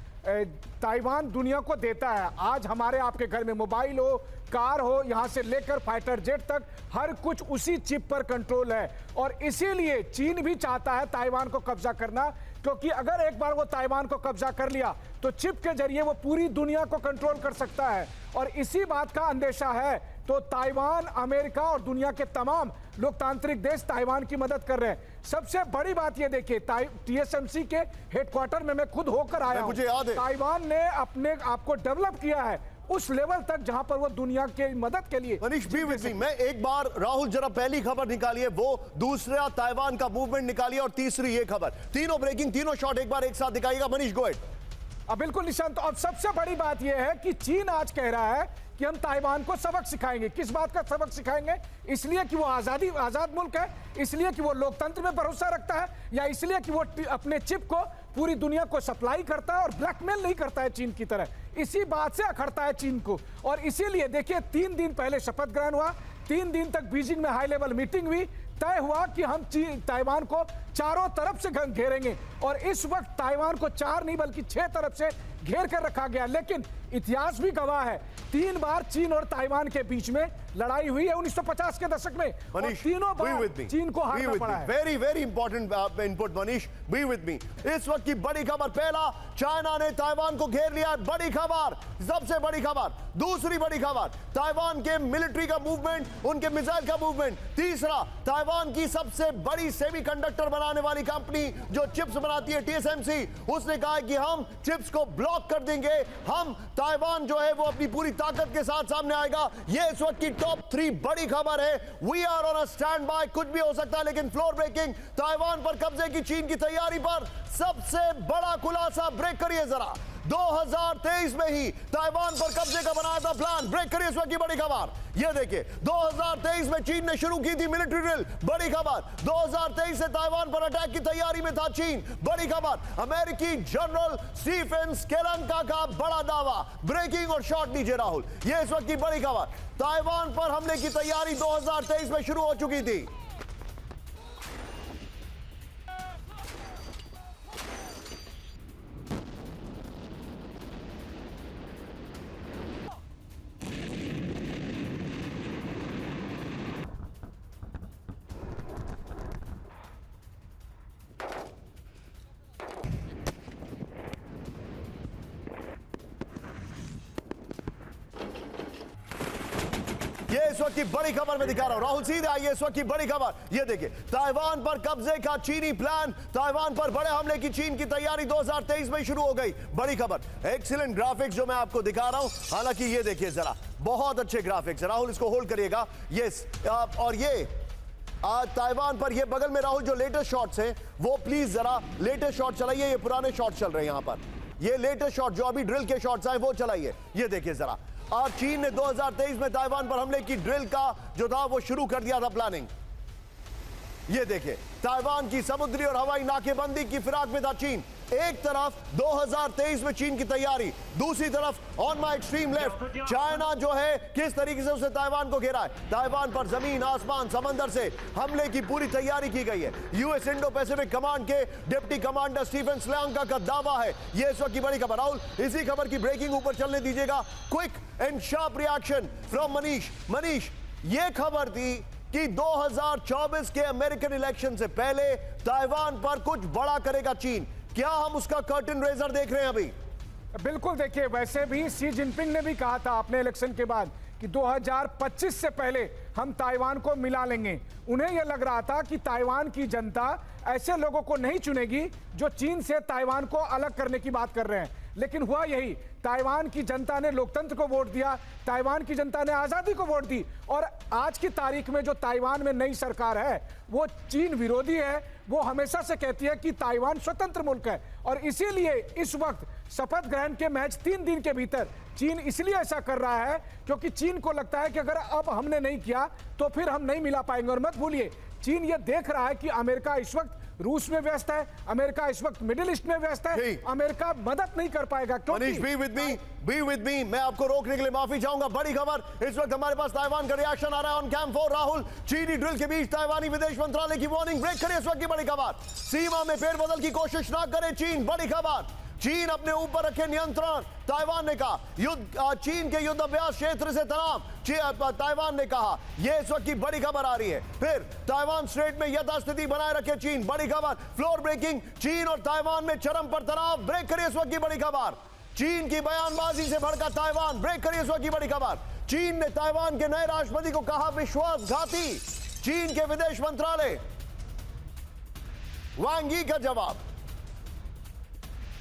ताइवान दुनिया को देता है। आज हमारे आपके घर में मोबाइल हो, कार हो, यहां से लेकर फाइटर जेट तक हर कुछ उसी चिप पर कंट्रोल है। और इसीलिए चीन भी चाहता है ताइवान को कब्जा करना, क्योंकि अगर एक बार वो ताइवान को कब्जा कर लिया तो चिप के जरिए वो पूरी दुनिया को कंट्रोल कर सकता है। और इसी बात का अंदेशा है, तो ताइवान, अमेरिका और दुनिया के तमाम लोकतांत्रिक देश ताइवान की मदद कर रहे हैं। सबसे बड़ी बात ये देखिए, TSMC के हेडक्वार्टर में मैं खुद होकर आया हूं। मुझे याद है, ताइवान ने अपने आप को डेवलप किया है उस लेवल तक जहां पर वो दुनिया के मदद के लिए। मनीष, बी विद मी। मैं एक बार राहुल जरा पहली खबर निकालिए, वो दूसरा ताइवान का मूवमेंट निकालिए, और तीसरी ये खबर। तीनों ब्रेकिंग, तीनों शॉट एक बार एक साथ दिखाइएगा। Manish, go ahead. बिल्कुल निशांत, और सबसे बड़ी बात यह है कि चीन आज कह रहा है कि हम ताइवान को सबक सिखाएंगे। किस बात का सबक सिखाएंगे? इसलिए कि वो आजाद मुल्क है, इसलिए कि वो लोकतंत्र में भरोसा रखता है, या इसलिए कि वो अपने चिप को पूरी दुनिया को सप्लाई करता है और ब्लैकमेल नहीं करता है चीन की तरह। इसी बात से अखड़ता है चीन को। और इसीलिए देखिए, 3 दिन पहले शपथ ग्रहण हुआ, 3 दिन तक बीजिंग में हाई लेवल मीटिंग हुई, तय हुआ कि हम ताइवान को चारों तरफ से घेरेंगे। और इस वक्त ताइवान को 4 नहीं बल्कि 6 तरफ से घेर कर रखा गया। लेकिन इतिहास भी गवाह है, 3 बार चीन और ताइवान के बीच में लड़ाई हुई है 1950 के दशक में, और तीनों बार चीन को हारना पड़ा है। Very very important input Manish, be with मी। इस वक्त की बड़ी खबर, पहला, चाइना ने ताइवान को घेर लिया, बड़ी खबर, सबसे बड़ी खबर। दूसरी बड़ी खबर, ताइवान के मिलिट्री का मूवमेंट, उनके मिसाइल का मूवमेंट। तीसरा, ताइवान की सबसे बड़ी सेमीकंडक्टर बनाने वाली कंपनी जो चिप्स बनाती है, TSMC, उसने कहा है कि हम चिप्स को ब्लॉक कर देंगे, हम ताइवान जो है वो अपनी पूरी ताकत के साथ सामने आएगा। ये इस वक्त की टॉप 3 बड़ी खबर है। We are on a stand by, कुछ भी हो सकता है, लेकिन फ्लोर ब्रेकिंग, ताइवान पर कब्जे की चीन की तैयारी पर सबसे बड़ा खुलासा। ब्रेक करिए जरा, 2023 में ही ताइवान पर कब्जे का बनाया था प्लान। ब्रेक करिए इस वक्त की बड़ी खबर, ये देखिए, 2023 में चीन ने शुरू की थी मिलिट्री ड्रिल, बड़ी खबर। 2023 से ताइवान पर अटैक की तैयारी में था चीन, बड़ी खबर। अमेरिकी जनरल स्टीफन स्केलंका का बड़ा दावा। ब्रेकिंग और शॉट लीजिए राहुल, ये इस वक्त की बड़ी खबर। ताइवान पर हमले की तैयारी 2023 में शुरू हो चुकी थी। ये इस वक्त की बड़ी खबर मैं दिखा रहा हूं, राहुल सीधे आइए, इस वक्त की बड़ी खबर, ये देखिए, ताइवान पर कब्जे का चीनी प्लान, ताइवान पर बड़े हमले की चीन की तैयारी 2023 में शुरू हो गई, बड़ी खबर। एक्सीलेंट ग्राफिक्स जो मैं आपको दिखा रहा हूं, हालांकि ये देखिए जरा, बहुत अच्छे ग्राफिक्स। राहुल इसको होल्ड करिएगा, यस, और ये आज ताइवान पर, ये बगल में राहुल जो लेटेस्ट शॉट्स हैं वो प्लीज जरा लेटेस्ट शॉट चलाइए, ये पुराने शॉट चल रहे हैं यहां पर, ये लेटेस्ट शॉट जो अभी ड्रिल के शॉट्स आए वो चलाइए, ये देखिए जरा। और चीन ने 2023 में ताइवान पर हमले की ड्रिल का जो था वो शुरू कर दिया था प्लानिंग। ये देखिए, ताइवान की समुद्री और हवाई नाकेबंदी की फिराक में था चीन। एक तरफ 2023 में चीन की तैयारी, दूसरी तरफ on my extreme left China जो है किस तरीके से उसने ताइवान को घेरा है। ताइवान पर जमीन, आसमान, समंदर से हमले की पूरी तैयारी की गई है। यूएस इंडो पैसिफिक कमांड के डिप्टी कमांडर स्टीफन स्केलंका का दावा है। यह इस वक्त की बड़ी खबर। राहुल, इसी खबर की ब्रेकिंग ऊपर चलने दीजिएगा। Quick and sharp reaction from Manish. Manish, यह खबर थी कि 2024 के अमेरिकन इलेक्शन से पहले ताइवान पर कुछ बड़ा करेगा चीन, क्या हम उसका कर्टन रेजर देख रहे हैं अभी? बिल्कुल, देखिए, वैसे भी शी जिनपिंग ने भी कहा था अपने इलेक्शन के बाद कि 2025 से पहले हम ताइवान को मिला लेंगे। उन्हें यह लग रहा था कि ताइवान की जनता ऐसे लोगों को नहीं चुनेगी जो चीन से ताइवान को अलग करने की बात कर रहे हैं, लेकिन हुआ यही, ताइवान की जनता ने लोकतंत्र को वोट दिया, ताइवान की जनता ने आजादी को वोट दी, और आज की तारीख में जो ताइवान में नई सरकार है वो चीन विरोधी है। वो हमेशा से कहती है कि ताइवान स्वतंत्र मुल्क है, और इसीलिए इस वक्त शपथ ग्रहण के महज 3 दिन के भीतर चीन इसलिए ऐसा कर रहा है क्योंकि चीन को लगता है कि अगर अब हमने नहीं किया तो फिर हम नहीं मिला पाएंगे। और मत भूलिए, चीन ये देख रहा है कि अमेरिका इस वक्त रूस में व्यस्त है, अमेरिका इस वक्त मिडिल ईस्ट में व्यस्त है, अमेरिका मदद नहीं कर पाएगा। मनीष, बी विद मी, मैं आपको रोकने के लिए माफी चाहूंगा। बड़ी खबर, इस वक्त हमारे पास ताइवान का रिएक्शन आ रहा है ऑन कैम 4। राहुल, चीनी ड्रिल के बीच ताइवानी विदेश मंत्रालय की वार्निंग। ब्रेक करिए इस वक्त की बड़ी खबर। सीमा में फेरबदल की कोशिश ना करे चीन, बड़ी खबर। चीन अपने ऊपर रखे नियंत्रण, ताइवान ने कहा। चीन के युद्ध अभ्यास क्षेत्र से तनाव, ताइवान ने कहा। यह इस वक्त की बड़ी खबर आ रही है। फिर ताइवान स्ट्रेट में यथास्थिति बनाए रखे चीन, बड़ी खबर। फ्लोर ब्रेकिंग, चीन और ताइवान में चरम पर तनाव। ब्रेक करिए इस वक्त की बड़ी खबर। चीन की बयानबाजी से भड़का ताइवान। ब्रेक करिए इस वक्त की बड़ी खबर। चीन ने ताइवान के नए राष्ट्रपति को कहा विश्वासघाती। चीन के विदेश मंत्रालय वांग यी का जवाब।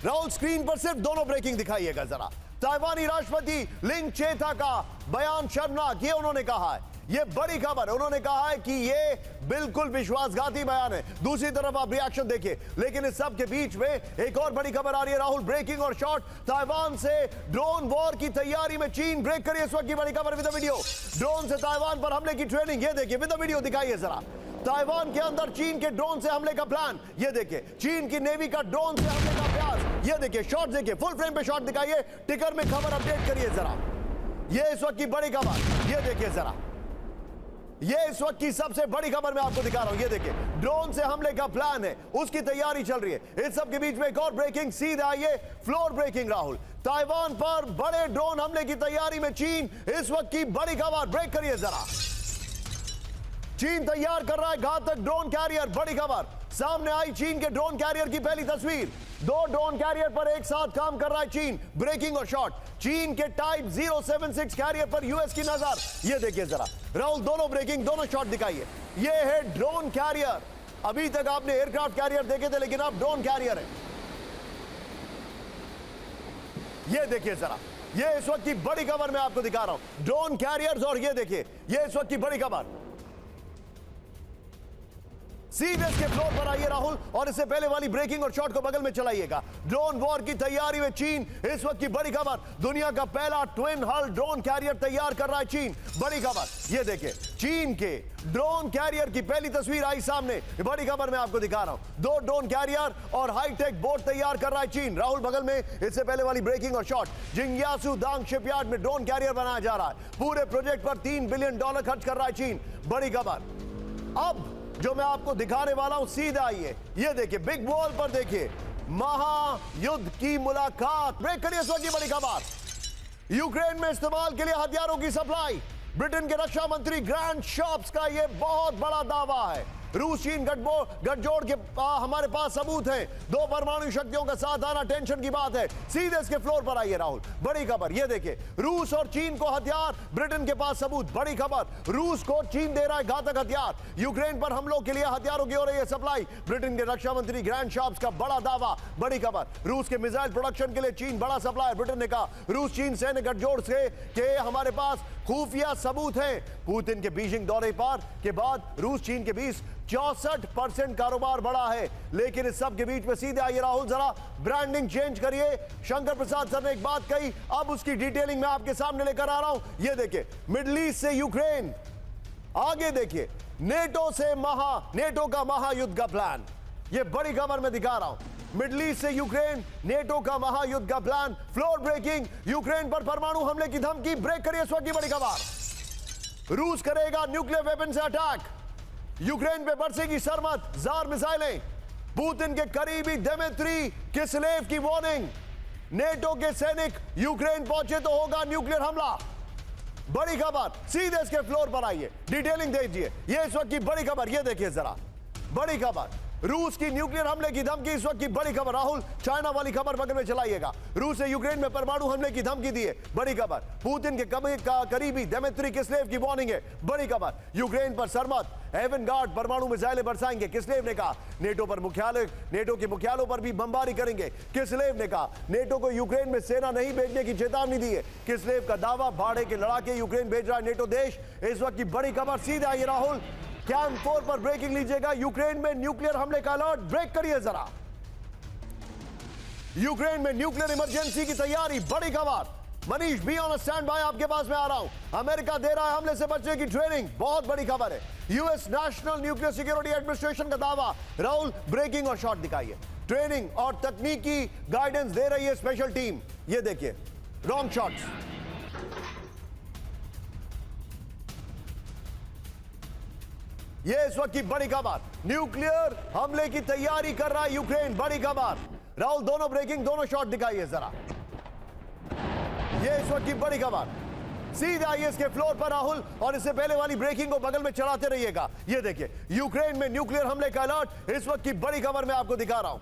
राहुल, स्क्रीन पर सिर्फ दोनों ब्रेकिंग दिखाइएगा जरा। ताइवानी राष्ट्रपति लिंग चेथा का बयान शर्मनाक, ये उन्होंने कहा है, ये बड़ी खबर। उन्होंने कहा है कि ये बिल्कुल विश्वासघाती बयान है। दूसरी तरफ आप रिएक्शन देखिए, लेकिन इस सब के बीच में एक और बड़ी खबर आ रही है राहुल। ब्रेकिंग और शॉर्ट, ताइवान से ड्रोन वॉर की तैयारी में चीन। ब्रेक करिए इस वक्त की बड़ी खबर विद वीडियो। ड्रोन से ताइवान पर हमले की ट्रेनिंग, ये देखिए, विद वीडियो दिखाइए जरा। ताइवान के अंदर चीन के ड्रोन से हमले का प्लान, ये देखिए, चीन की नेवी का ड्रोन से हमले का अभ्यास, ये देखिए, शॉट देखिए, फुल फ्रेम पे शॉट दिखाइए, टिकर में खबर अपडेट करिए जरा। ये इस वक्त की बड़ी खबर, ये देखिए जरा, ये इस वक्त की सबसे बड़ी खबर मैं आपको दिखा रहा हूं। ये देखिए, ड्रोन से हमले का प्लान है, उसकी तैयारी चल रही है। इस सब के बीच में एक और ब्रेकिंग, सीधा आइए फ्लोर ब्रेकिंग राहुल। ताइवान पर बड़े ड्रोन हमले की तैयारी में चीन, इस वक्त की बड़ी खबर। ब्रेक करिए जरा। चीन तैयार कर रहा है घातक ड्रोन कैरियर, बड़ी खबर। सामने आई चीन के ड्रोन कैरियर की पहली तस्वीर। 2 ड्रोन कैरियर पर एक साथ काम कर रहा है चीन, ब्रेकिंग और शॉट। चीन के टाइप 076 कैरियर पर यूएस की नजर। ये देखिए जरा राहुल, दोनों ब्रेकिंग, दोनों शॉट दिखाइए। ये है ड्रोन कैरियर। अभी तक आपने एयरक्राफ्ट कैरियर देखे थे, लेकिन अब ड्रोन कैरियर है। ये देखिए जरा, ये इस वक्त की बड़ी खबर मैं आपको दिखा रहा हूं, ड्रोन कैरियर्स। और ये देखिए, ये इस वक्त की बड़ी खबर। सीधे इसके फ्लोर पर आइए राहुल, और इससे पहले वाली ब्रेकिंग और शॉट को बगल में चलाइएगा। ड्रोन वॉर की तैयारी में चीन, इस वक्त की बड़ी खबर। दुनिया का पहला ट्विन हल ड्रोन कैरियर तैयार कर रहा है चीन, बड़ी खबर। ये देखिए, चीन के ड्रोन कैरियर की पहली तस्वीर आई सामने, बड़ी खबर मैं आपको दिखा रहा हूं। 2 ड्रोन कैरियर और हाईटेक बोट तैयार कर रहा है चीन। राहुल बगल में इससे पहले वाली ब्रेकिंग और शॉट। जिंग्यासू दांग शिपयार्ड में ड्रोन कैरियर बनाया जा रहा है। पूरे प्रोजेक्ट पर $3 बिलियन खर्च कर रहा है चीन, बड़ी खबर। अब जो मैं आपको दिखाने वाला हूं, सीधा आइए। ये देखिए, बिग वॉल पर देखिए, महायुद्ध की मुलाकात। ब्रेक करिए, इस वक्त की बड़ी खबर। यूक्रेन में इस्तेमाल के लिए हथियारों की सप्लाई। ब्रिटेन के रक्षा मंत्री ग्रैंड शॉप्स का यह बहुत बड़ा दावा है। रूस चीन गठजोड़ के हमारे पास सबूत हैं। 2 परमाणु शक्तियों का साथ आना टेंशन की बात है। सीधे इसके फ्लोर पर आइए राहुल, बड़ी खबर। ये देखिए, रूस और चीन को हथियार, ब्रिटेन के पास सबूत, बड़ी खबर। रूस को चीन दे रहा है घातक हथियार। यूक्रेन पर हमलों के लिए हथियारों की हो रही है सप्लाई। ब्रिटेन के रक्षा मंत्री ग्रैंड शॉप्स का बड़ा दावा, बड़ी खबर। रूस के मिसाइल प्रोडक्शन के लिए चीन बड़ा सप्लायर। ब्रिटेन ने कहा रूस चीन सैन्य गठजोड़ से के हमारे पास खुफिया सबूत हैं। पुतिन के बीजिंग दौरे पर के बाद रूस चीन के बीच 64% कारोबार बढ़ा है। लेकिन इस सब के बीच में सीधे आइए राहुल, जरा ब्रांडिंग चेंज करिए। शंकर प्रसाद सर ने एक बात कही, अब उसकी डिटेलिंग मैं आपके सामने लेकर आ रहा हूं। ये देखिए, मिडिल ईस्ट से यूक्रेन, आगे देखिए नेटो से नेटो का महायुद्ध का प्लान। ये बड़ी खबर मैं दिखा रहा हूं। मिडिल ईस्ट से यूक्रेन, नेटो का महायुद्ध का प्लान। फ्लोर ब्रेकिंग, यूक्रेन पर परमाणु हमले की धमकी। ब्रेक करिए, इस वक्त की बड़ी खबर। रूस करेगा न्यूक्लियर वेपन से अटैक। यूक्रेन पे बरसेगी सरमत जार मिसाइलें। पुतिन के करीबी दिमित्री किसलेव की वार्निंग। नेटो के सैनिक यूक्रेन पहुंचे तो होगा न्यूक्लियर हमला, बड़ी खबर। सीधे इसके फ्लोर पर आइए, डिटेलिंग दीजिए। ये इस वक्त की बड़ी खबर, ये देखिए जरा, बड़ी खबर। रूस की न्यूक्लियर हमले की धमकी, इस वक्त की बड़ी खबर। राहुल, चाइना वाली खबर बगल में चलाइएगा। रूस ने यूक्रेन में परमाणु हमले की धमकी दी है, बड़ी खबर। पुतिन के करीबी दिमित्री किसलेव की वार्निंग है, बड़ी खबर। यूक्रेन पर सरमत एवनगार्ड परमाणु मिसाइलें बरसाएंगे, किसलेव ने कहा। नेटो के मुख्यालयों पर भी बमबारी करेंगे, किसलेव ने कहा। नेटो को यूक्रेन में सेना नहीं भेजने की चेतावनी दी है, किसलेव का दावा। भाड़े के लड़ाके यूक्रेन भेज रहा है नेटो देश, इस वक्त की बड़ी खबर। सीधे आइए राहुल, कैंप 4 पर ब्रेकिंग लीजिएगा। यूक्रेन में न्यूक्लियर हमले का अलर्ट। ब्रेक करिए जरा। यूक्रेन में न्यूक्लियर इमरजेंसी की तैयारी, बड़ी खबर। Manish be on stand by, आपके पास मैं आ रहा हूं। अमेरिका दे रहा है हमले से बचने की ट्रेनिंग, बहुत बड़ी खबर है। US national nuclear security administration का दावा। राहुल, ब्रेकिंग और शॉट दिखाइए। ट्रेनिंग और तकनीकी गाइडेंस दे रही है स्पेशल टीम। ये देखिए, रॉन्ग शॉट्स। ये इस वक्त की बड़ी खबर। न्यूक्लियर हमले की तैयारी कर रहा है यूक्रेन, बड़ी खबर। राहुल, दोनों ब्रेकिंग, दोनों शॉट दिखाइए जरा। ये इस वक्त की बड़ी खबर। सीधे आइए इसके फ्लोर पर राहुल, और इससे पहले वाली ब्रेकिंग को बगल में चलाते रहिएगा। ये देखिए, यूक्रेन में न्यूक्लियर हमले का अलर्ट, इस वक्त की बड़ी खबर मैं आपको दिखा रहा हूं।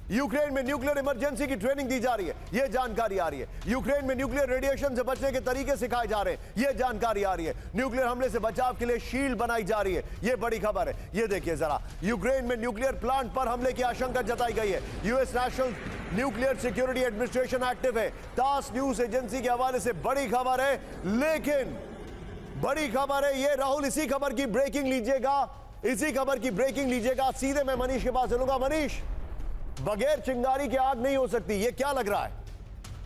यूक्रेन में न्यूक्लियर इमरजेंसी की ट्रेनिंग दी जा रही है, यह जानकारी आ रही है। यूक्रेन में न्यूक्लियर रेडिएशन से बचने के तरीके सिखाए जा रहे हैं, यह जानकारी आ रही है। न्यूक्लियर हमले से बचाव के लिए शील्ड बनाई जा रही है, यह बड़ी खबर है। यह देखिए जरा, यूक्रेन में न्यूक्लियर प्लांट पर हमले की आशंका जताई गई है। US national nuclear security administration active है। तास न्यूज एजेंसी के हवाले से बड़ी खबर है, लेकिन बड़ी खबर है ये। राहुल, इसी खबर की ब्रेकिंग लीजिएगा, इसी खबर की ब्रेकिंग लीजिएगा। सीधे मैं मनीष के पास चलूंगा। मनीष, बगैर चिंगारी के आग नहीं हो सकती, ये क्या लग रहा है?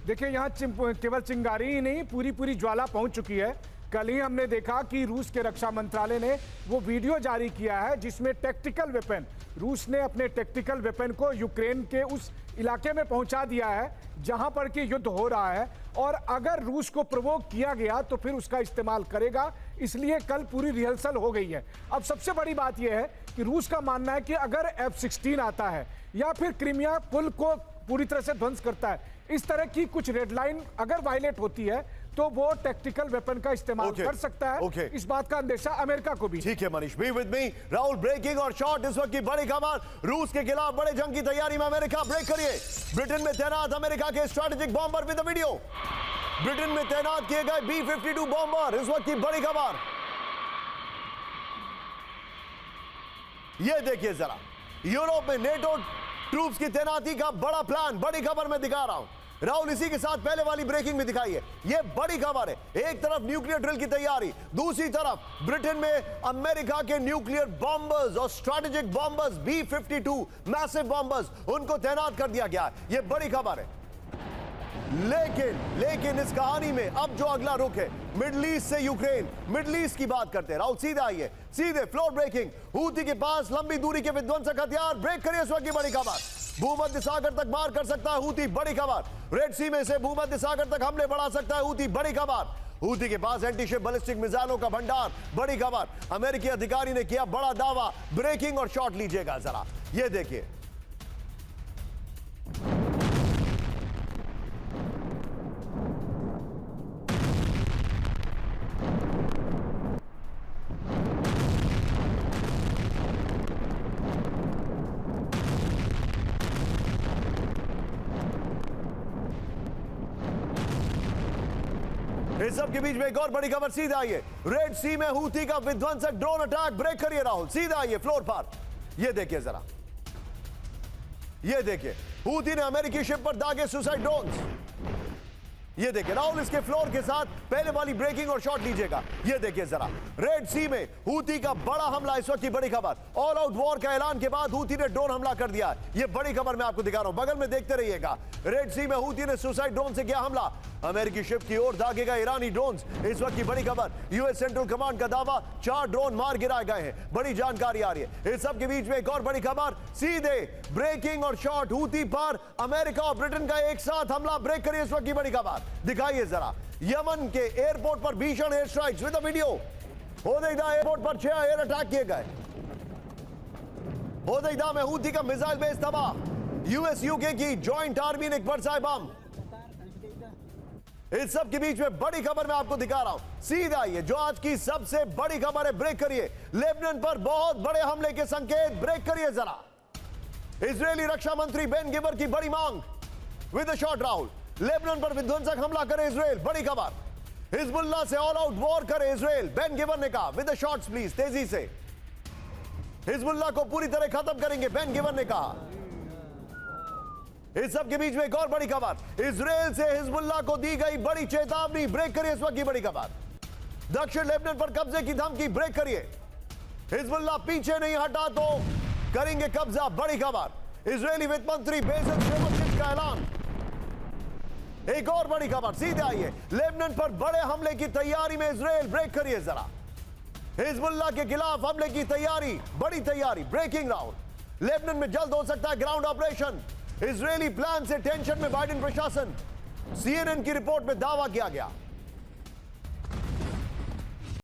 देखिए, यहाँ केवल चिंगारी ही नहीं, पूरी ज्वाला पहुंच चुकी है। कल ही हमने देखा कि रूस के रक्षा मंत्रालय ने वो वीडियो जारी किया है जिसमें टैक्टिकल वेपन, रूस ने अपने टैक्टिकल वेपन को यूक्रेन के उस इलाके में पहुंचा दिया है जहां पर कि युद्ध हो रहा है, और अगर रूस को प्रोवोक किया गया तो फिर उसका इस्तेमाल करेगा। इसलिए कल पूरी रिहर्सल हो गई है। अब सबसे बड़ी बात यह है कि रूस का मानना है कि अगर F-16 आता है या फिर क्रीमिया पुल को पूरी तरह से ध्वंस करता है, इस तरह की कुछ रेड लाइन अगर वायलेट होती है तो वो टैक्टिकल वेपन का इस्तेमाल कर सकता है। इस बात का अंदेशा अमेरिका को भी। ठीक है Manish, be with me. Rahul, breaking और शॉट इस वक्त की बड़ी खबर। रूस के खिलाफ बड़े जंग की तैयारी में अमेरिका। ब्रेक करिए। ब्रिटेन में तैनात अमेरिका के strategic bomber with video. Britain में तैनात किए गए B-52 बॉम्बर, इस वक्त की बड़ी खबर। यह देखिए जरा, यूरोप में नेटो ट्रूप्स की तैनाती का बड़ा प्लान, बड़ी खबर मैं दिखा रहा हूं। राहुल, इसी के साथ पहले वाली ब्रेकिंग में दिखाई है। यह बड़ी खबर है। एक तरफ न्यूक्लियर ड्रिल की तैयारी, दूसरी तरफ ब्रिटेन में अमेरिका के न्यूक्लियर बॉम्बर्स और strategic bombers B-52 massive bombers, उनको तैनात कर दिया गया है। यह बड़ी खबर है। लेकिन इस कहानी में अब जो अगला रुख है मिडिल ईस्ट से यूक्रेन, मिडिल ईस्ट की बात करते हैं। राहुल, सीधा आइए, सीधे फ्लोर ब्रेकिंग। हूथी के पास लंबी दूरी के विध्वंसक हथियार। ब्रेक करिए इस वक्त की बड़ी खबर। भूमध्य सागर तक मार कर सकता है हूथी, बड़ी खबर। रेड सी में से भूमध्य सागर तक हमले बढ़ा सकता है हूथी, बड़ी खबर। हूथी के पास एंटीशिप बैलिस्टिक मिसाइलों का भंडार, बड़ी खबर। अमेरिकी अधिकारी ने किया बड़ा दावा। ब्रेकिंग और शॉट लीजिएगा जरा, यह देखिए। इस सब के बीच में एक और बड़ी खबर, सीधा आइए। रेड सी में हूथी का विध्वंसक ड्रोन अटैक। ब्रेक करिए राहुल, सीधा आइए फ्लोर पर। यह देखिए जरा, यह देखिए, हूथी ने अमेरिकी शिप पर दागे सुसाइड ड्रोन्स। ये देखिए राहुल, इसके फ्लोर के साथ पहले वाली ब्रेकिंग और शॉट लीजिएगा। ये देखिए जरा, रेड सी में हूथी का बड़ा हमला, इस वक्त की बड़ी खबर। ऑल आउट वॉर का ऐलान के बाद हूथी ने ड्रोन हमला कर दिया। ये बड़ी खबर मैं आपको दिखा रहा हूं, बगल में देखते रहिएगा। रेड सी में हूथी ने सुसाइड ड्रोन से किया हमला। अमेरिकी शिप की ओर दागेगा ईरानी ड्रोन, इस वक्त की बड़ी खबर। यूएस सेंट्रल कमांड का दावा, 4 ड्रोन मार गिराए गए हैं। बड़ी जानकारी आ रही है। इस सब के बीच में एक और बड़ी खबर, सीधे ब्रेकिंग और शॉट हूथी पर अमेरिका और ब्रिटेन का एक साथ हमला। ब्रेक करिए इस वक्त की बड़ी खबर, दिखाइए जरा। यमन के एयरपोर्ट पर भीषण air strikes with video. Hodeidah airport पर 6 एयर अटैक किए गए। होदेइदा में हूथी का मिसाइल बेस तबाह। यूएस यूके की जॉइंट आर्मी ने बरसाए बम। इस सब के बीच में बड़ी खबर मैं आपको दिखा रहा हूं, सीधा आइए। जो आज की सबसे बड़ी खबर है, ब्रेक करिए। लेबनान पर बहुत बड़े हमले के संकेत। ब्रेक करिए जरा। इजरायली रक्षा मंत्री बेन गिवर की बड़ी मांग with a shot. Rahul, Lebanon पर विध्वंसक हमला करे इजरायल, बड़ी खबर। हिजबुल्लाह से ऑल आउट वॉर करे इजरायल, बेन गिवर ने कहा। विद द शॉट्स प्लीज, तेजी से। हिजबुल्लाह को पूरी तरह खत्म करेंगे, बेन गिवर ने कहा। इस सब के बीच में एक और बड़ी खबर, इजरायल से हिजबुल्लाह को दी गई बड़ी चेतावनी। ब्रेक करिए इस वक्त की बड़ी खबर। दक्षिण लेबनान पर कब्जे की धमकी। ब्रेक करिए। हिजबुल्लाह पीछे नहीं हटा तो करेंगे कब्जा, बड़ी खबर। इजरायली वित्त मंत्री बेजल शेमोत्जिच का ऐलान। एक और बड़ी खबर, सीधे आइए। लेबनान पर बड़े हमले की तैयारी में इजरायल। ब्रेक करिए जरा। हिजबुल्लाह के खिलाफ हमले की तैयारी, बड़ी तैयारी। ब्रेकिंग राउंड, लेबनान में जल्द हो सकता है ग्राउंड ऑपरेशन। इजरायली प्लान से टेंशन में बाइडेन प्रशासन। CNN की रिपोर्ट में दावा किया गया।